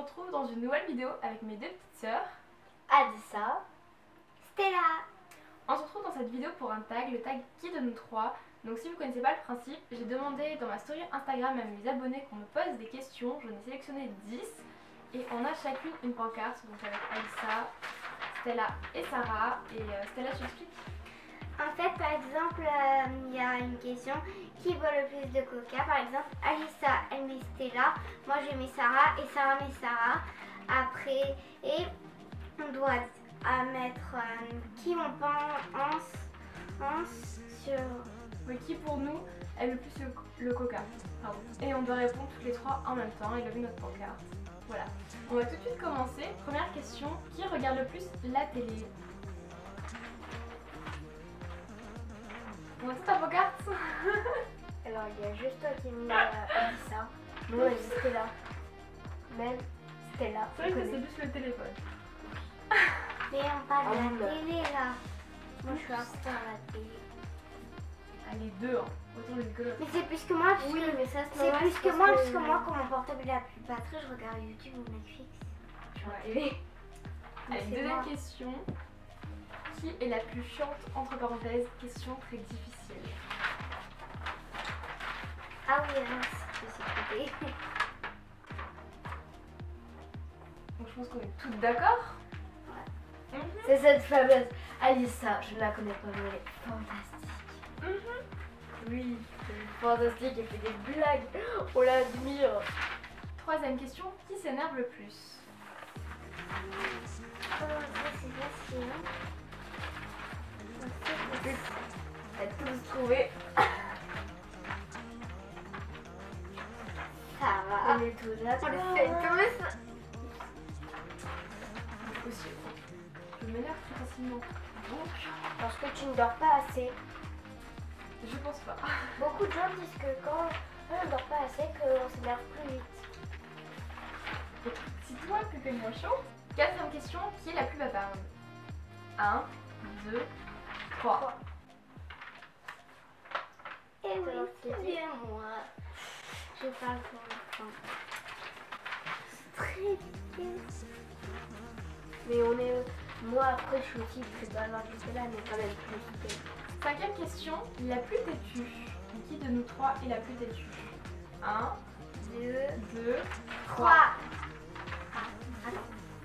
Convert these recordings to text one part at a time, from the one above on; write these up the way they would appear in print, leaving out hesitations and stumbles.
retrouve dans une nouvelle vidéo avec mes deux petites sœurs, Alissa, Stella. On se retrouve dans cette vidéo pour un tag, le tag qui de nous trois. Donc si vous ne connaissez pas le principe, j'ai demandé dans ma story Instagram à mes abonnés qu'on me pose des questions. J'en ai sélectionné 10 et on a chacune une pancarte, donc avec Alissa, Stella et Sarah. Et Stella, tu expliques? En fait, par exemple, il y a une question: qui boit le plus de coca? Par exemple, Alissa, elle met Stella, moi je mets Sarah et Sarah met Sarah. Après, et on doit mettre qui on pense sur... Oui, qui pour nous aime le plus le coca. Pardon. Et on doit répondre toutes les trois en même temps et lever notre pancarte. Voilà. On va tout de suite commencer. Première question, qui regarde le plus la télé? On a toute ta pancarte. Alors, il y a juste toi qui me Alissa. Moi, c'est Stella. Même Stella. C'est vrai que c'est plus le téléphone. Mais on parle de la télé là. Moi, je suis à fond à la télé. Allez, deux, hein. Autant les que l'autre. Mais c'est plus que moi, parce Oui, que mais ça c'est plus que moi, parce que moi, quand mon portable il a plus de batterie, je regarde YouTube ou Netflix. Je suis à la télé. Allez, C'est deuxième moi. question. Qui est la plus chiante, entre parenthèses, question très difficile? Ah oui, c'est sécurité. Donc je pense qu'on est toutes d'accord. Ouais. C'est cette fameuse Alissa, je ne la connais pas, mais elle est fantastique. Oui, elle est fantastique, elle fait des blagues, on l'admire. Troisième question, qui s'énerve le plus? Ça, c'est facile. Elle a tous trouvé. Ça va. On est tous là. On le fait tous. Aussi. Je m'énerve très facilement. Donc, Parce que tu ne dors pas assez. je pense pas. Beaucoup de gens disent que quand on ne dort pas assez, qu'on s'énerve plus vite. Si toi que t'es moins chaud. Quatrième question, qui est la plus bavarde? 1, 2, 3. Et oui, c'est bien moi. Je parle pour l'instant. C'est très bien. Mais on est. Moi après, je suis aussi plus bavarde que celle-là, mais quand même plus. Cinquième question, la plus têtue. Qui de nous trois est la plus têtue? 1, 2, 3.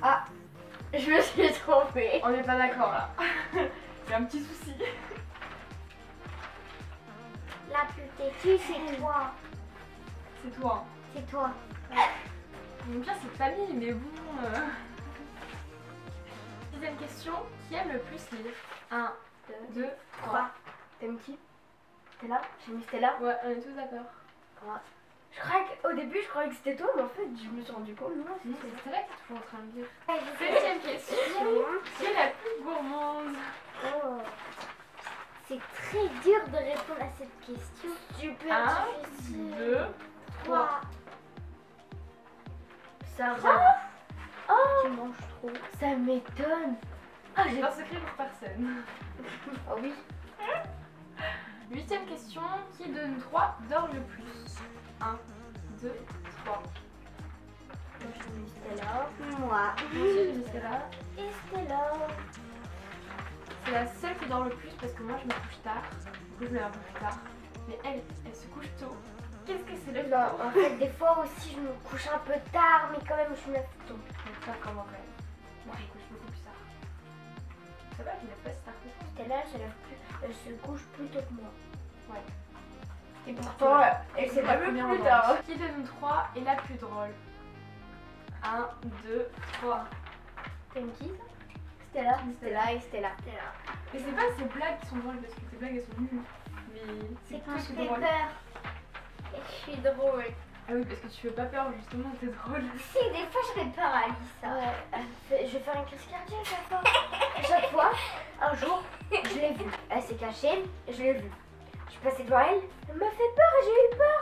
Ah, je me suis trompée. On n'est pas d'accord là. Il y a un petit souci. La plus têtue, c'est toi. C'est toi. C'est toi. Mon pire c'est famille, mais bon. Sixième question, qui aime le plus lire? 1, 2, 3. T'aimes qui? Stella? J'ai mis Stella. Ouais, on est tous d'accord. Je croyais qu'au début, je croyais que c'était toi, mais en fait, je me suis rendu compte. Non, C'est là qui est toujours en train de lire. C'est Septième question, qui est la plus gourmande? Oh. C'est très dur de répondre à cette question. Super 1, difficile. 2, 3. Sarah. Tu manges trop. Ça m'étonne. Ah, J'ai un secret pour personne. Ah oui. Huitième question, qui de nous trois dort le plus? 1, 2, 3. J'ai mis Stella. Moi. Moi aussi j'ai mis Stella. Et Stella. C'est la seule qui dort le plus parce que moi je me couche tard. Du coup je me lève un peu plus tard. Mais elle se couche tôt. Qu'est-ce que c'est le Non, en fait, des fois aussi, je me couche un peu tard, mais quand même, je me lève tôt. Mais pas comment quand même. Moi je me couche beaucoup plus tard. Ça va, je me lève pas si tard que ça. Stella, elle se couche plus tôt que moi. Ouais. Et pourtant, elle C'est s'est la pas première plus en tard. revanche. Qui de nous trois est la plus drôle? 1, 2, 3. T'aimes qui? Stella. Stella et Stella. Stella. Mais c'est pas ces blagues qui sont drôles parce que ces blagues elles sont nulles. Mais C'est quand toi je qui fais drôle. peur. Et je suis drôle. Ah oui, parce que tu fais pas peur justement, t'es drôle. Si, des fois, je fais peur à Alissa. Ouais, je vais faire une crise cardiaque à chaque fois. À chaque fois, un jour, je l'ai vue. Elle s'est cachée, je l'ai vue. Je suis passée devant elle, elle m'a fait peur et j'ai eu peur.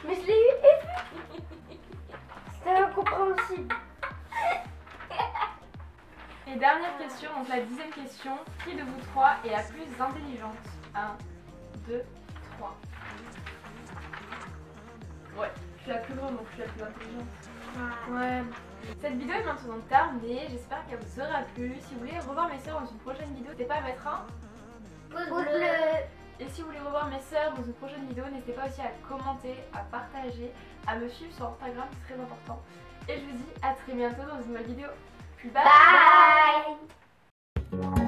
Mais je l'ai eu et vue. C'était incompréhensible. Et dernière question, donc la 10e question, qui de vous trois est la plus intelligente? 1, 2, 3. Ouais, je suis la plus grande donc je suis la plus intelligente. Ouais, Cette vidéo est maintenant terminée, j'espère qu'elle vous aura plu. Si vous voulez revoir mes soeurs dans une prochaine vidéo, n'hésitez pas à mettre un Pouce bleu. Et si vous voulez revoir mes soeurs dans une prochaine vidéo, n'hésitez pas aussi à commenter, à partager, à me suivre sur Instagram, c'est très important. Et je vous dis à très bientôt dans une nouvelle vidéo. Bye. Bye.